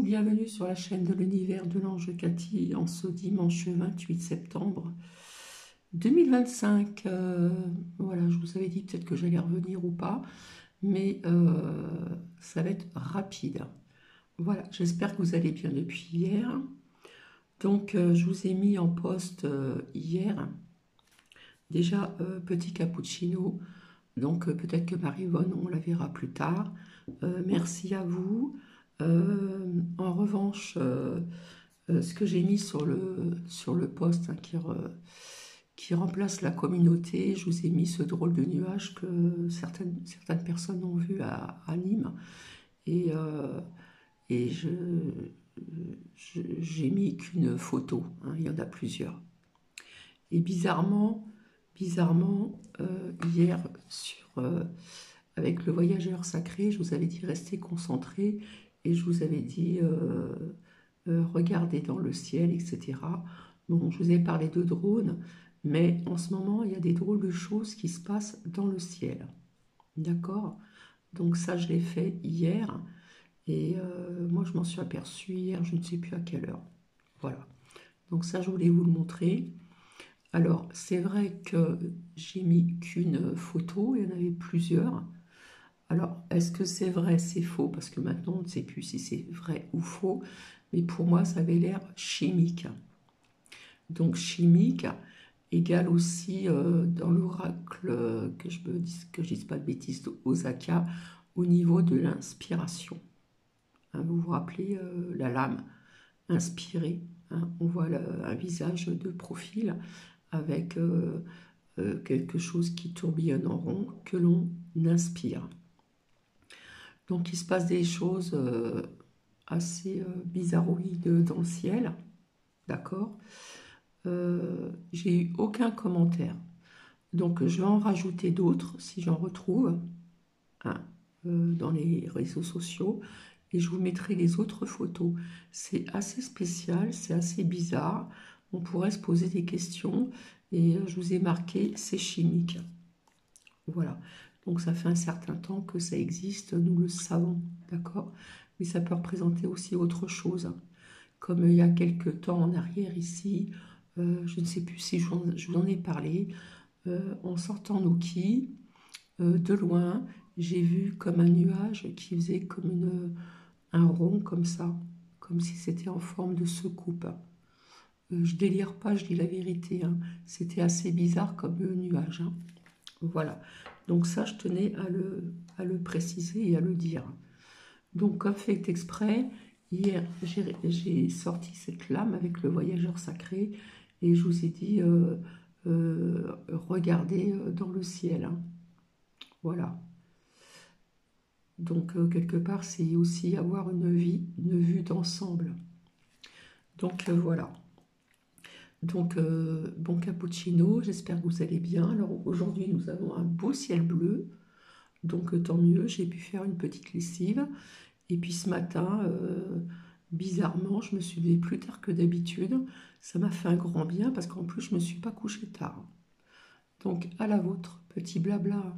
bienvenue sur la chaîne de l'univers de l'ange Cathy en ce dimanche 28 septembre 2025. Voilà, je vous avais dit peut-être que j'allais revenir ou pas, mais ça va être rapide. Voilà, j'espère que vous allez bien depuis hier. Donc, je vous ai mis en poste hier, déjà petit cappuccino. Donc, peut-être que Marie-Vonne, on la verra plus tard. Merci à vous. En revanche, ce que j'ai mis sur le post hein, qui remplace la communauté, je vous ai mis ce drôle de nuage que certaines personnes ont vu à Nîmes. Et j'ai mis qu'une photo, hein, il y en a plusieurs. Et bizarrement, hier, avec le voyageur sacré, je vous avais dit restez concentrés et je vous avais dit regardez dans le ciel, etc. Bon, je vous ai parlé de drones, mais en ce moment, il y a des drôles de choses qui se passent dans le ciel. D'accord? Donc ça, je l'ai fait hier. Et moi, je m'en suis aperçue hier, je ne sais plus à quelle heure. Voilà. Donc ça, je voulais vous le montrer. Alors, c'est vrai que j'ai mis qu'une photo, il y en avait plusieurs. Alors, est-ce que c'est vrai, c'est faux? Parce que maintenant, on ne sait plus si c'est vrai ou faux. Mais pour moi, ça avait l'air chimique. Donc, chimique égale aussi dans l'oracle, que je dise pas de bêtises, d'Osaka, au niveau de l'inspiration. Hein, vous vous rappelez la lame inspirée. Hein, on voit un visage de profil avec quelque chose qui tourbillonne en rond que l'on inspire. Donc il se passe des choses assez bizarroïdes dans le ciel, d'accord. J'ai eu aucun commentaire, donc je vais en rajouter d'autres si j'en retrouve hein, dans les réseaux sociaux et je vous mettrai les autres photos. C'est assez spécial, c'est assez bizarre, on pourrait se poser des questions et je vous ai marqué c'est chimique. Voilà, donc ça fait un certain temps que ça existe, nous le savons, d'accord? Mais ça peut représenter aussi autre chose. Comme il y a quelques temps en arrière ici, je ne sais plus si je vous en ai parlé, en sortant Nuki, de loin, j'ai vu comme un nuage qui faisait comme un rond comme ça, comme si c'était en forme de secoupe. Je délire pas, je dis la vérité, hein. C'était assez bizarre comme nuage, hein. Voilà, donc ça je tenais à le préciser et à le dire. Donc comme fait exprès, hier j'ai sorti cette lame avec le voyageur sacré et je vous ai dit regardez dans le ciel, hein. Voilà, donc quelque part c'est aussi avoir une vue d'ensemble. Donc voilà. Donc, bon cappuccino, j'espère que vous allez bien. Alors aujourd'hui, nous avons un beau ciel bleu, donc tant mieux, j'ai pu faire une petite lessive. Et puis ce matin, bizarrement, je me suis levée plus tard que d'habitude. Ça m'a fait un grand bien parce qu'en plus, je ne me suis pas couchée tard. Donc à la vôtre, petit blabla.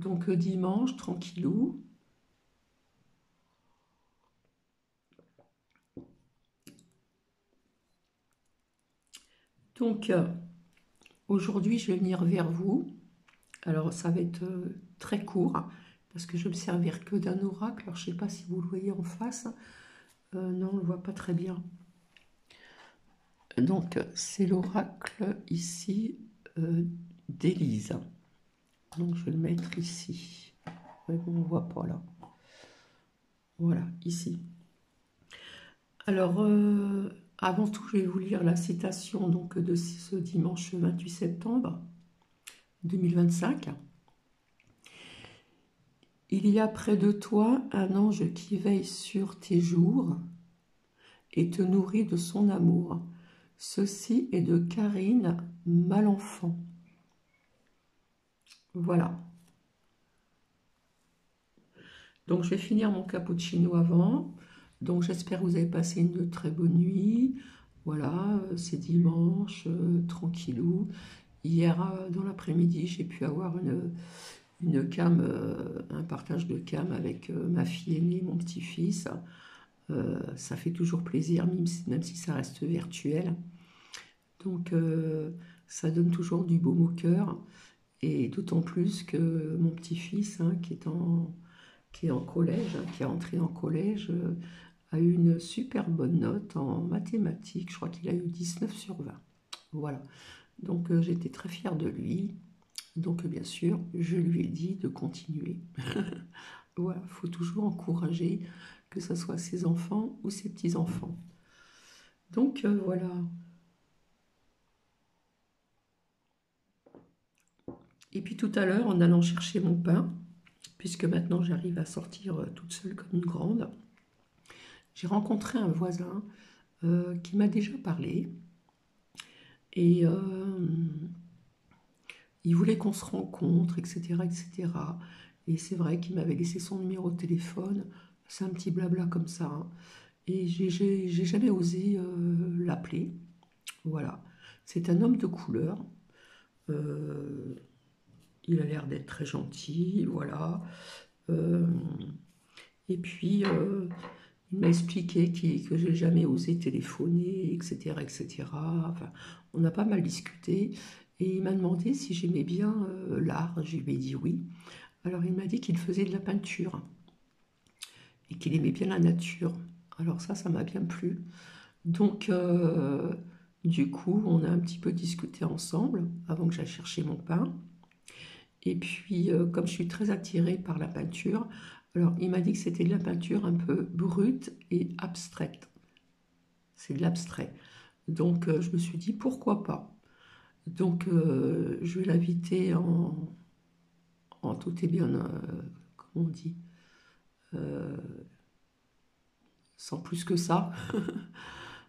Donc dimanche, tranquillou. Donc aujourd'hui, je vais venir vers vous. Alors ça va être très court parce que je vais me servir que d'un oracle. Alors je ne sais pas si vous le voyez en face. Non, on ne le voit pas très bien. Donc c'est l'oracle ici d'Élise. Donc je vais le mettre ici. Ouais, on ne voit pas là. Voilà, ici. Alors avant tout, je vais vous lire la citation donc, de ce dimanche 28 septembre 2025. Il y a près de toi un ange qui veille sur tes jours et te nourrit de son amour. Ceci est de Karine Malenfant. Voilà. Donc je vais finir mon cappuccino avant. Donc j'espère que vous avez passé une très bonne nuit. Voilà, c'est dimanche, tranquillou. Hier, dans l'après-midi, j'ai pu avoir une cam, un partage de cam avec ma fille aînée, mon petit-fils. Ça fait toujours plaisir, même si ça reste virtuel. Donc, ça donne toujours du baume au cœur. Et d'autant plus que mon petit-fils, hein, qui est en collège, hein, qui est entré en collège, a eu une super bonne note en mathématiques. Je crois qu'il a eu 19 sur 20. Voilà. Donc, j'étais très fière de lui. Donc, bien sûr, je lui ai dit de continuer. Voilà, il faut toujours encourager, que ce soit ses enfants ou ses petits-enfants. Donc, voilà. Et puis tout à l'heure, en allant chercher mon pain, puisque maintenant j'arrive à sortir toute seule comme une grande, j'ai rencontré un voisin qui m'a déjà parlé et il voulait qu'on se rencontre, etc., etc. Et c'est vrai qu'il m'avait laissé son numéro de téléphone. C'est un petit blabla comme ça, hein. Et j'ai jamais osé l'appeler. Voilà. C'est un homme de couleur. Euh, il a l'air d'être très gentil, voilà. Euh, et puis, il m'a expliqué que j'ai jamais osé téléphoner, etc., etc. Enfin, on a pas mal discuté. Et il m'a demandé si j'aimais bien l'art. Je lui ai dit oui. Alors, il m'a dit qu'il faisait de la peinture et qu'il aimait bien la nature. Alors ça m'a bien plu. Donc, du coup, on a un petit peu discuté ensemble avant que j'aille chercher mon pain. Et puis, comme je suis très attirée par la peinture, alors il m'a dit que c'était de la peinture un peu brute et abstraite. C'est de l'abstrait. Donc, je me suis dit, pourquoi pas? Donc, je vais l'inviter en tout et bien, comment on dit, euh, sans plus que ça.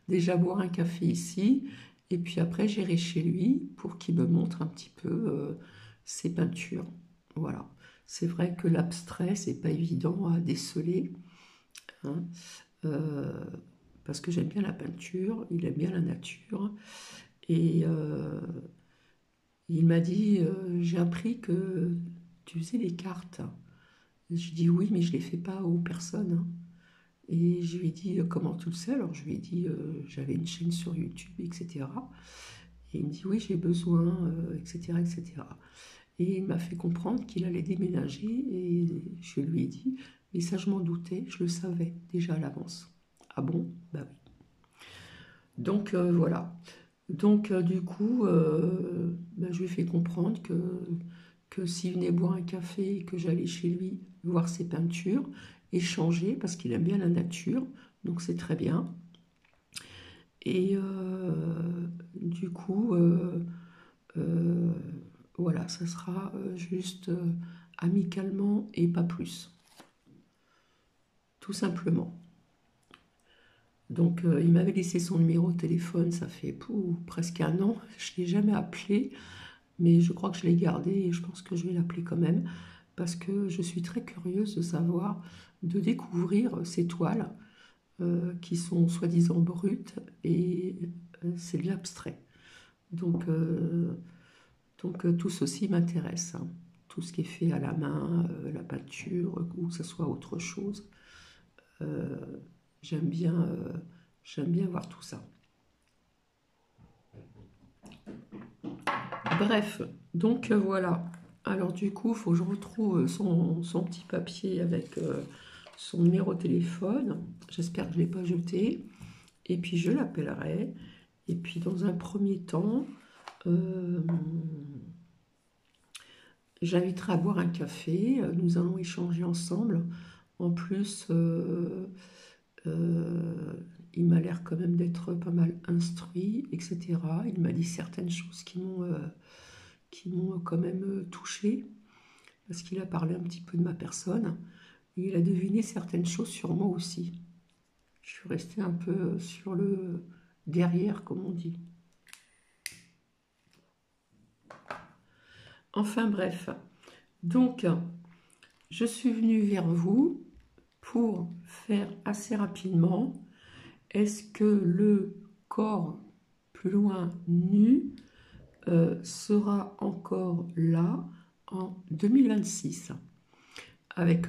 Déjà boire un café ici, et puis après, j'irai chez lui pour qu'il me montre un petit peu ses peintures. Voilà. C'est vrai que l'abstrait, c'est pas évident à déceler, hein, euh, parce que j'aime bien la peinture, il aime bien la nature, et il m'a dit, j'ai appris que tu faisais des cartes. Je dis oui, mais je ne les fais pas aux personnes, hein. Et je lui ai dit, comment tu le sais? Alors je lui ai dit, j'avais une chaîne sur YouTube, etc. Et il me dit, oui, j'ai besoin, etc., etc. Et il m'a fait comprendre qu'il allait déménager et je lui ai dit, mais ça je m'en doutais, je le savais déjà à l'avance. Ah bon? Bah oui. Donc voilà. Donc du coup, bah, je lui ai fait comprendre que s'il venait boire un café et que j'allais chez lui voir ses peintures, échanger, parce qu'il aime bien la nature, donc c'est très bien. Et du coup, euh, voilà, ça sera juste amicalement et pas plus, tout simplement. Donc il m'avait laissé son numéro de téléphone, ça fait presque un an, je ne l'ai jamais appelé, mais je crois que je l'ai gardé et je pense que je vais l'appeler quand même, parce que je suis très curieuse de savoir, de découvrir ces toiles qui sont soi-disant brutes et c'est de l'abstrait. Donc, tout ceci m'intéresse, hein. Tout ce qui est fait à la main, la peinture, ou que ce soit autre chose. Euh, j'aime bien, j'aime bien voir tout ça. Bref, donc voilà. Alors du coup, il faut que je retrouve son petit papier avec son numéro de téléphone. J'espère que je ne l'ai pas jeté. Et puis je l'appellerai. Et puis dans un premier temps, euh, j'inviterai à boire un café. Nous allons échanger ensemble. En plus, euh, il m'a l'air quand même d'être pas mal instruit, etc. Il m'a dit certaines choses qui m'ont quand même touchée, parce qu'il a parlé un petit peu de ma personne. Et il a deviné certaines choses sur moi aussi. Je suis restée un peu sur le derrière, comme on dit. Enfin bref, donc je suis venue vers vous pour faire assez rapidement, est-ce que le corps plus loin nu sera encore là en 2026? avec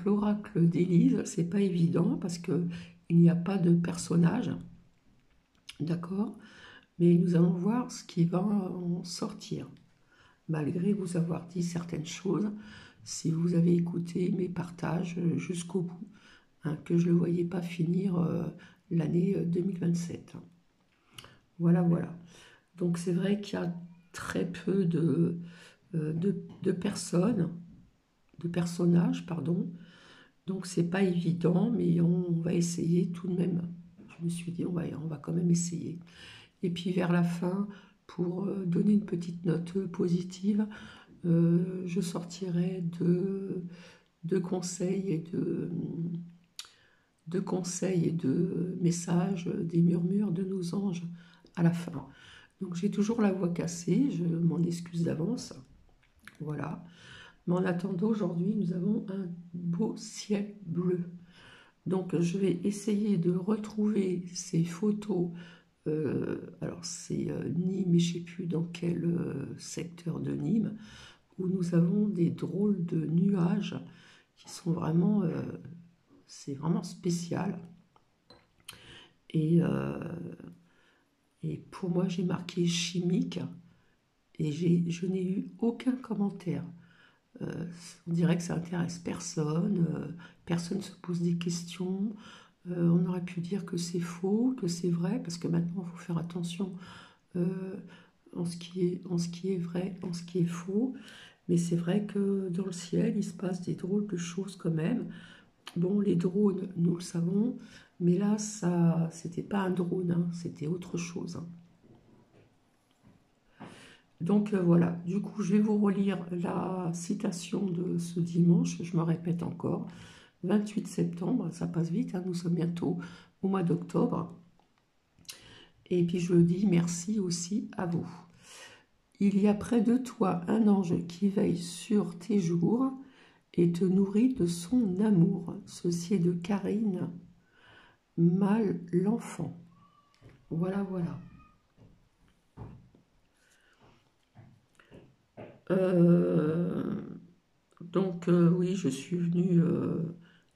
l'oracle d'Élise, c'est pas évident parce que il n'y a pas de personnage, d'accord? Mais nous allons voir ce qui va en sortir, malgré vous avoir dit certaines choses, si vous avez écouté mes partages jusqu'au bout, hein, que je ne le voyais pas finir l'année 2027. Voilà, voilà. Donc c'est vrai qu'il y a très peu de personnes, de personnages, pardon. Donc c'est pas évident, mais on va essayer tout de même. Je me suis dit, on va quand même essayer. Et puis vers la fin, pour donner une petite note positive, je sortirai de conseils et de messages, des murmures de nos anges à la fin. Donc j'ai toujours la voix cassée, je m'en excuse d'avance. Voilà. Mais en attendant, aujourd'hui, nous avons un beau ciel bleu. Donc je vais essayer de retrouver ces photos. Alors c'est Nîmes, mais je ne sais plus dans quel secteur de Nîmes, où nous avons des drôles de nuages qui sont vraiment, c'est vraiment spécial. Et, euh, et pour moi, j'ai marqué chimique et je n'ai eu aucun commentaire. Euh, on dirait que ça intéresse personne, personne ne se pose des questions. On aurait pu dire que c'est faux, que c'est vrai, parce que maintenant, il faut faire attention euh, en ce qui est vrai, en ce qui est faux. Mais c'est vrai que dans le ciel, il se passe des drôles de choses quand même. Bon, les drones, nous le savons, mais là, ça, c'était pas un drone, hein, c'était autre chose, hein. Donc voilà, du coup, je vais vous relire la citation de ce dimanche, je me répète encore, 28 septembre, ça passe vite, hein, nous sommes bientôt au mois d'octobre. Et puis je dis merci aussi à vous. Il y a près de toi un ange qui veille sur tes jours et te nourrit de son amour. Ceci est de Karine Mal l'enfant. Voilà, voilà. Euh, oui, je suis venue,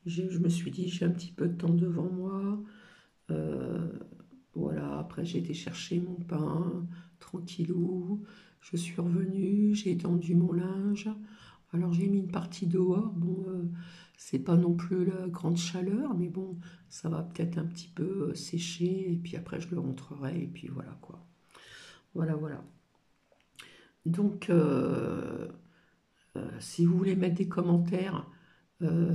je me suis dit, j'ai un petit peu de temps devant moi. Euh, voilà, après j'ai été chercher mon pain, tranquillou. Je suis revenue, j'ai étendu mon linge. Alors j'ai mis une partie dehors. Bon, c'est pas non plus la grande chaleur, mais bon, ça va peut-être un petit peu sécher. Et puis après je le rentrerai. Et puis voilà quoi. Voilà, voilà. Donc, si vous voulez mettre des commentaires,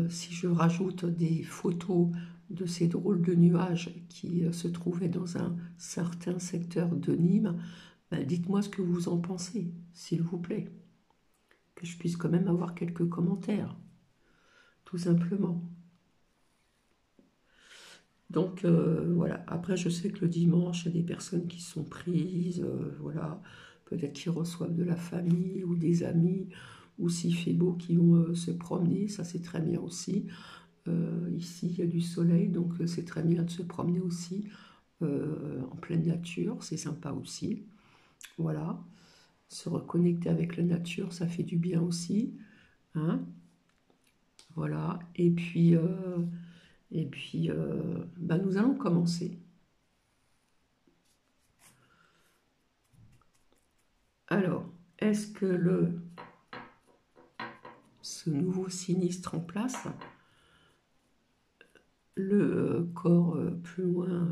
si je rajoute des photos de ces drôles de nuages qui se trouvaient dans un certain secteur de Nîmes, ben, dites-moi ce que vous en pensez, s'il vous plaît. Que je puisse quand même avoir quelques commentaires, tout simplement. Donc voilà, après je sais que le dimanche, il y a des personnes qui sont prises, voilà, peut-être qui reçoivent de la famille ou des amis, ou s'il fait beau, qui vont se promener, ça c'est très bien aussi. Ici il y a du soleil, donc c'est très bien de se promener aussi en pleine nature, c'est sympa aussi. Voilà, se reconnecter avec la nature, ça fait du bien aussi, hein. Voilà, ben, nous allons commencer. Alors, est-ce que ce nouveau sinistre en place, le corps plus loin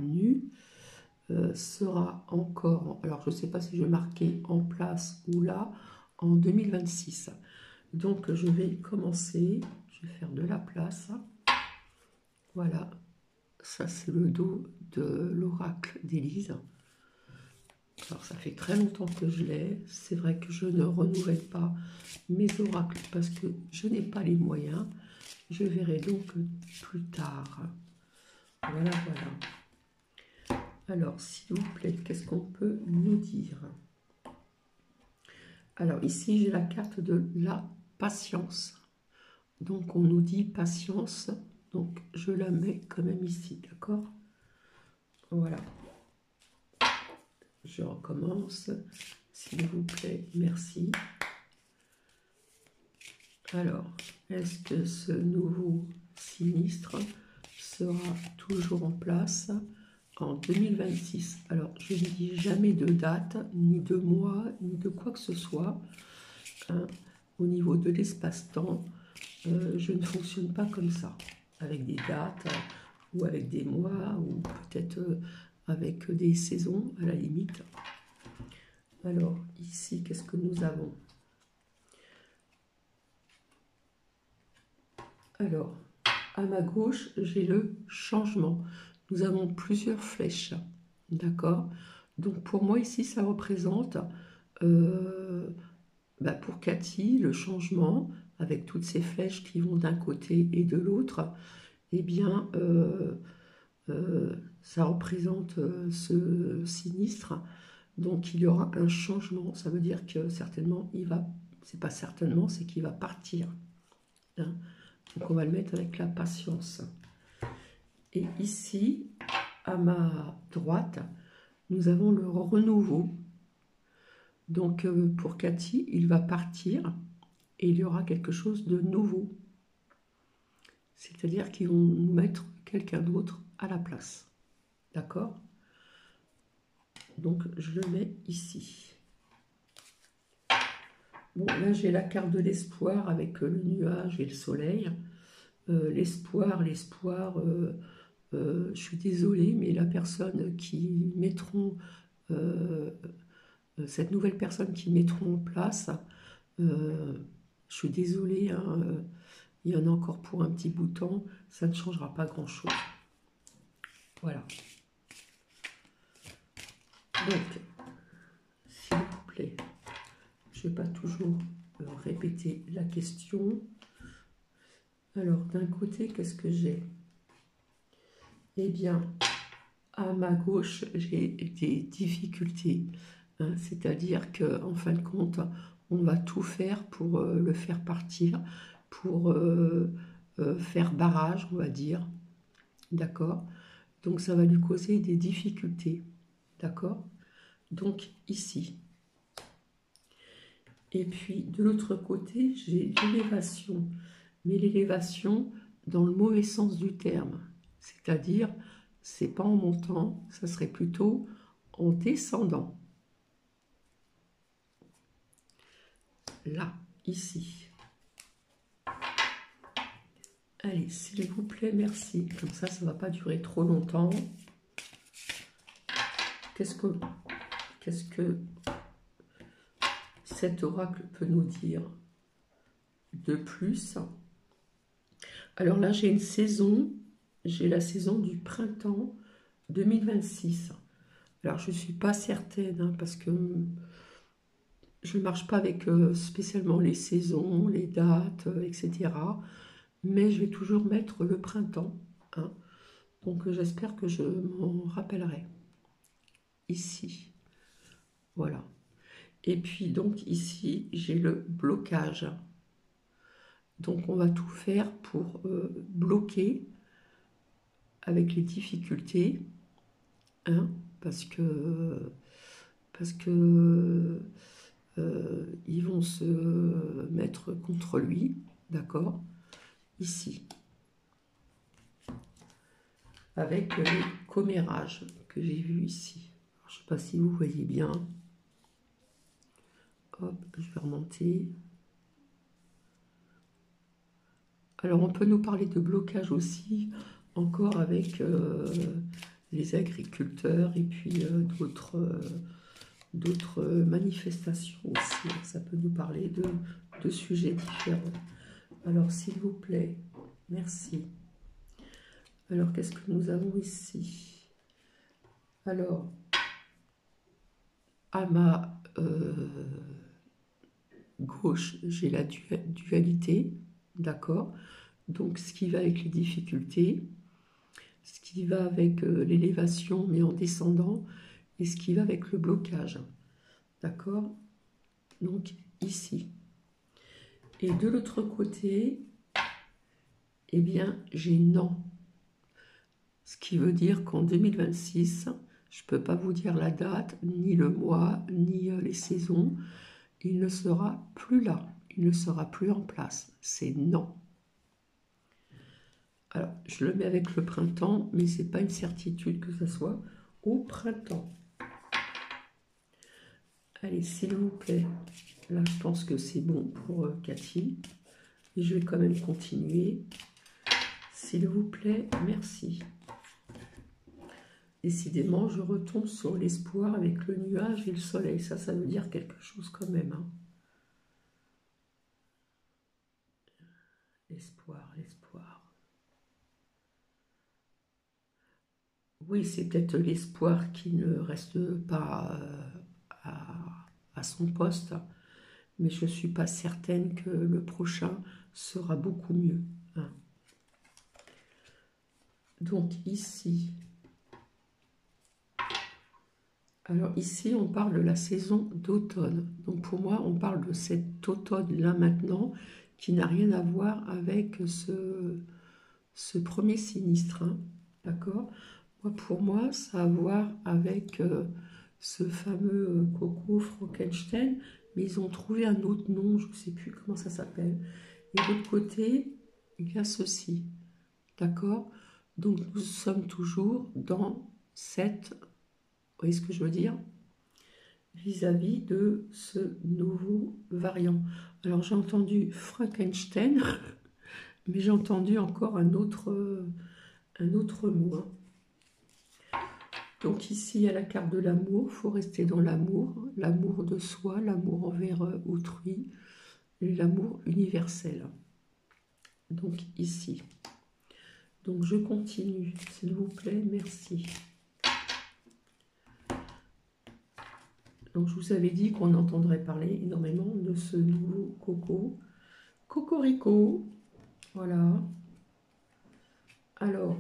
nu, sera encore, alors je ne sais pas si je vais marquer en place ou là, en 2026. Donc je vais commencer, je vais faire de la place. Voilà, ça c'est le dos de l'oracle d'Élise. Alors ça fait très longtemps que je l'ai, c'est vrai que je ne renouvelle pas mes oracles parce que je n'ai pas les moyens. Je verrai donc plus tard. Voilà, voilà. Alors, s'il vous plaît, qu'est-ce qu'on peut nous dire? Alors, ici, j'ai la carte de la patience. Donc, on nous dit patience. Donc, je la mets quand même ici, d'accord? Voilà. Je recommence. S'il vous plaît, merci. Alors, est-ce que ce nouveau sinistre sera toujours en place en 2026? Alors, je ne dis jamais de date, ni de mois, ni de quoi que ce soit. Hein. Au niveau de l'espace-temps, je ne fonctionne pas comme ça, avec des dates, ou avec des mois, ou peut-être avec des saisons, à la limite. Alors, ici, qu'est-ce que nous avons? Alors, à ma gauche, j'ai le changement. Nous avons plusieurs flèches, d'accord? Donc, pour moi, ici, ça représente, pour Cathy, le changement, avec toutes ces flèches qui vont d'un côté et de l'autre. Eh bien, ça représente ce sinistre. Donc, il y aura un changement. Ça veut dire que certainement, il va... C'est pas certainement, c'est qu'il va partir. Hein. Donc, on va le mettre avec la patience. Et ici, à ma droite, nous avons le renouveau. Donc, pour Cathy, il va partir et il y aura quelque chose de nouveau. C'est-à-dire qu'ils vont nous mettre quelqu'un d'autre à la place. D'accord? Donc, je le mets ici. Bon, là, j'ai la carte de l'espoir avec le nuage et le soleil. L'espoir, je suis désolée, mais la personne qui mettront, cette nouvelle personne qui mettront en place, je suis désolée, hein, il y en a encore pour un petit bout de temps, ça ne changera pas grand-chose. Voilà. Donc, s'il vous plaît, je ne vais pas toujours répéter la question. Alors, d'un côté, qu'est-ce que j'ai? Eh bien, à ma gauche, j'ai des difficultés. Hein, c'est-à-dire qu'en fin de compte, on va tout faire pour le faire partir, pour faire barrage, on va dire. D'accord? Donc, ça va lui causer des difficultés. D'accord? Donc, ici. Et puis, de l'autre côté, j'ai l'élévation. Mais l'élévation dans le mauvais sens du terme. C'est-à-dire, c'est pas en montant, ça serait plutôt en descendant. Là, ici. Allez, s'il vous plaît, merci. Comme ça ne va pas durer trop longtemps. Qu'est-ce que cet oracle peut nous dire de plus? Alors là, j'ai une saison, j'ai la saison du printemps 2026. Alors, je ne suis pas certaine, hein, parce que je ne marche pas avec spécialement les saisons, les dates, etc. Mais je vais toujours mettre le printemps. Hein. Donc, j'espère que je m'en rappellerai. Ici. Voilà. Et puis, donc, ici, j'ai le blocage. Donc, on va tout faire pour bloquer avec les difficultés. Hein, parce que ils vont se mettre contre lui, d'accord, ici, avec les commérages que j'ai vus ici. Alors, je ne sais pas si vous voyez bien. Hop, je vais remonter. Alors, on peut nous parler de blocage aussi, encore avec les agriculteurs et puis d'autres manifestations aussi. Ça peut nous parler de sujets différents. Alors, s'il vous plaît, merci. Alors, qu'est-ce que nous avons ici? Alors, à ma gauche, j'ai la dualité, d'accord? Donc, ce qui va avec les difficultés, ce qui va avec l'élévation, mais en descendant, et ce qui va avec le blocage, d'accord? Donc, ici. Et de l'autre côté, eh bien, j'ai non. Ce qui veut dire qu'en 2026, je ne peux pas vous dire la date, ni le mois, ni les saisons, il ne sera plus là. il ne sera plus en place. C'est non. Alors, je le mets avec le printemps, mais ce n'est pas une certitude que ce soit au printemps. Allez, s'il vous plaît, là, je pense que c'est bon pour Cathy. Et je vais quand même continuer. S'il vous plaît, merci. Décidément, je retombe sur l'espoir avec le nuage et le soleil. Ça veut dire quelque chose quand même. Hein. L'espoir, l'espoir. Oui, c'est peut-être l'espoir qui ne reste pas à son poste. Mais je ne suis pas certaine que le prochain sera beaucoup mieux. Hein. Donc ici... Alors ici, on parle de la saison d'automne. Donc pour moi, on parle de cet automne-là maintenant, qui n'a rien à voir avec ce premier sinistre. Hein, d'accord? Pour moi, ça a à voir avec ce fameux Coco Frankenstein, mais ils ont trouvé un autre nom, je ne sais plus comment ça s'appelle. Et de l'autre côté, il y a ceci. D'accord? Donc nous sommes toujours dans cette... Vous voyez ce que je veux dire? Vis-à-vis de ce nouveau variant. Alors j'ai entendu Frankenstein, mais j'ai entendu encore un autre mot. Hein. Donc ici, il y a la carte de l'amour. Il faut rester dans l'amour. L'amour de soi, l'amour envers autrui, l'amour universel. Donc ici. Donc je continue, s'il vous plaît, merci. Donc je vous avais dit qu'on entendrait parler énormément de ce nouveau Coco. Cocorico, voilà. Alors,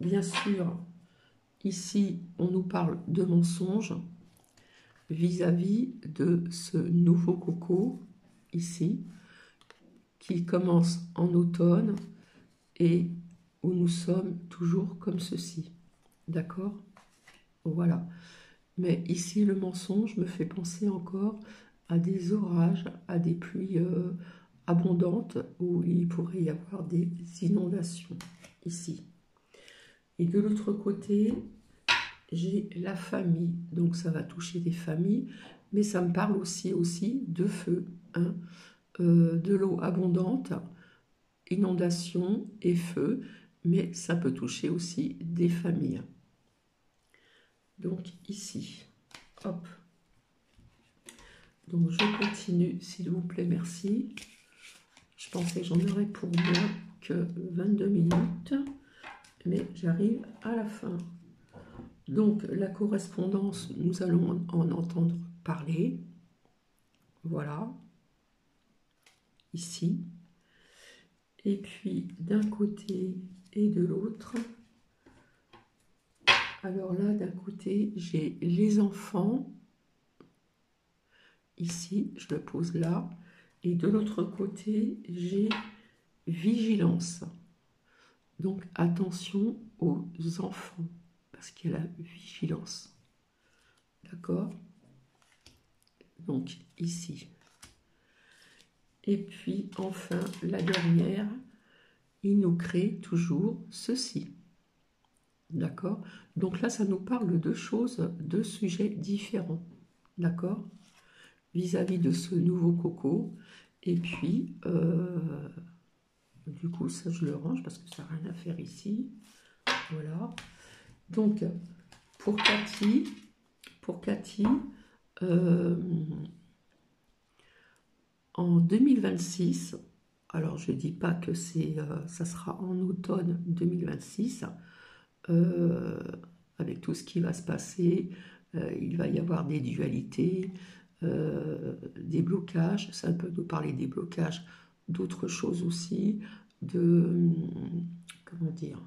bien sûr, ici, on nous parle de mensonges vis-à-vis de ce nouveau Coco, ici, qui commence en automne et où nous sommes toujours comme ceci. D'accord? Voilà. Mais ici, le mensonge me fait penser encore à des orages, à des pluies abondantes où il pourrait y avoir des inondations, ici. Et de l'autre côté, j'ai la famille. Donc ça va toucher des familles, mais ça me parle aussi de feu, hein, de l'eau abondante, inondation et feu, mais ça peut toucher aussi des familles. Donc ici, hop. Donc je continue, s'il vous plaît, merci. Je pensais que j'en aurais pour moins que 22 minutes, mais j'arrive à la fin. Donc la correspondance, nous allons en entendre parler. Voilà, ici. Et puis d'un côté et de l'autre. Alors là, d'un côté, j'ai les enfants. Ici, je le pose là. Et de l'autre côté, j'ai vigilance. Donc, attention aux enfants, parce qu'il y a la vigilance. D'accord? Donc, ici. Et puis, enfin, la dernière, il nous crée toujours ceci. D'accord? Donc là, ça nous parle de choses, de sujets différents. D'accord? Vis-à-vis de ce nouveau Coco. Et puis, du coup, ça, je le range parce que ça n'a rien à faire ici. Voilà. Donc, pour Cathy, en 2026, alors je ne dis pas que ça sera en automne 2026, avec tout ce qui va se passer, il va y avoir des dualités, des blocages, ça peut nous parler des blocages, d'autres choses aussi, comment dire,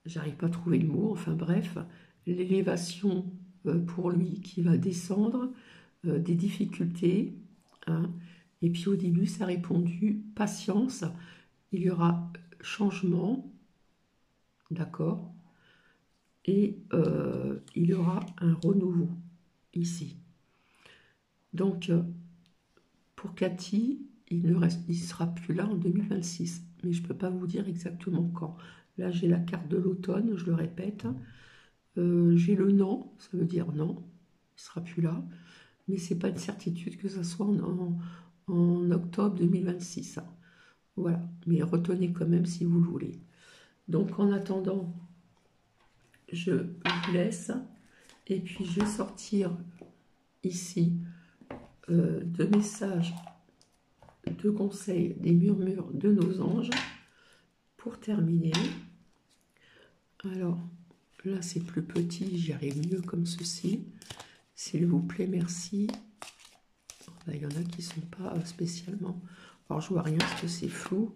j'arrive pas à trouver le mot, enfin bref, l'élévation pour lui qui va descendre, des difficultés, hein, et puis au début ça a répondu patience, il y aura changement, d'accord, et il y aura un renouveau ici. Donc, pour Cathy, il sera plus là en 2026, mais je ne peux pas vous dire exactement quand. Là, j'ai la carte de l'automne, je le répète. J'ai le non, ça veut dire non, il ne sera plus là. Mais ce n'est pas une certitude que ça soit en octobre 2026. Hein. Voilà, mais retenez quand même si vous le voulez. Donc, en attendant, je vous laisse. Et puis, je vais sortir ici de messages, de conseils, des murmures de nos anges. Pour terminer, alors là c'est plus petit, j'y arrive mieux comme ceci. S'il vous plaît, merci. Là, il y en a qui ne sont pas spécialement. Alors je vois rien parce que c'est flou.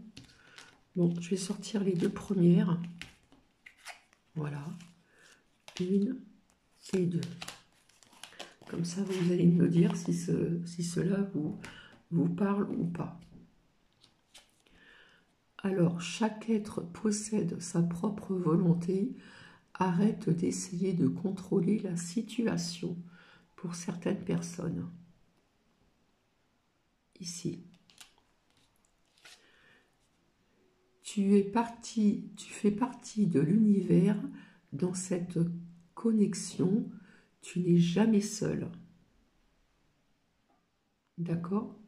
Bon, je vais sortir les deux premières. Voilà. Une et deux. Comme ça, vous allez me dire si cela vous parle ou pas. Alors, chaque être possède sa propre volonté. Arrête d'essayer de contrôler la situation pour certaines personnes. Ici. Tu fais partie de l'univers dans cette connexion. Tu n'es jamais seul. D'accord?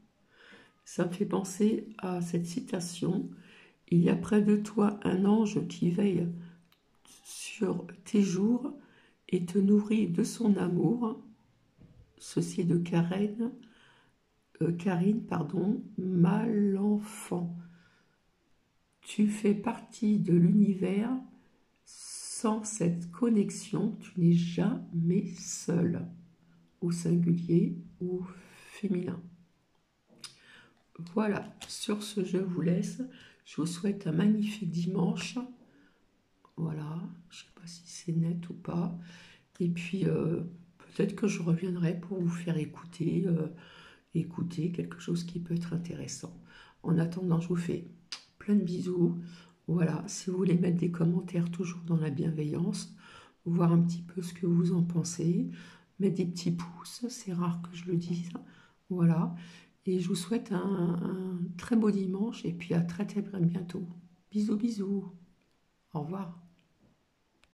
Ça me fait penser à cette citation. Il y a près de toi un ange qui veille sur tes jours et te nourrit de son amour. Ceci est de Karine, Malenfant. Tu fais partie de l'univers. Sans cette connexion, tu n'es jamais seul, au singulier ou au féminin. Voilà, sur ce, je vous laisse. Je vous souhaite un magnifique dimanche. Voilà, je ne sais pas si c'est net ou pas. Et puis, peut-être que je reviendrai pour vous faire écouter quelque chose qui peut être intéressant. En attendant, je vous fais plein de bisous. Voilà, si vous voulez mettre des commentaires, toujours dans la bienveillance, voir un petit peu ce que vous en pensez, mettre des petits pouces, c'est rare que je le dise. Voilà, et je vous souhaite un très beau dimanche et puis à très très bientôt. Bisous, bisous. Au revoir.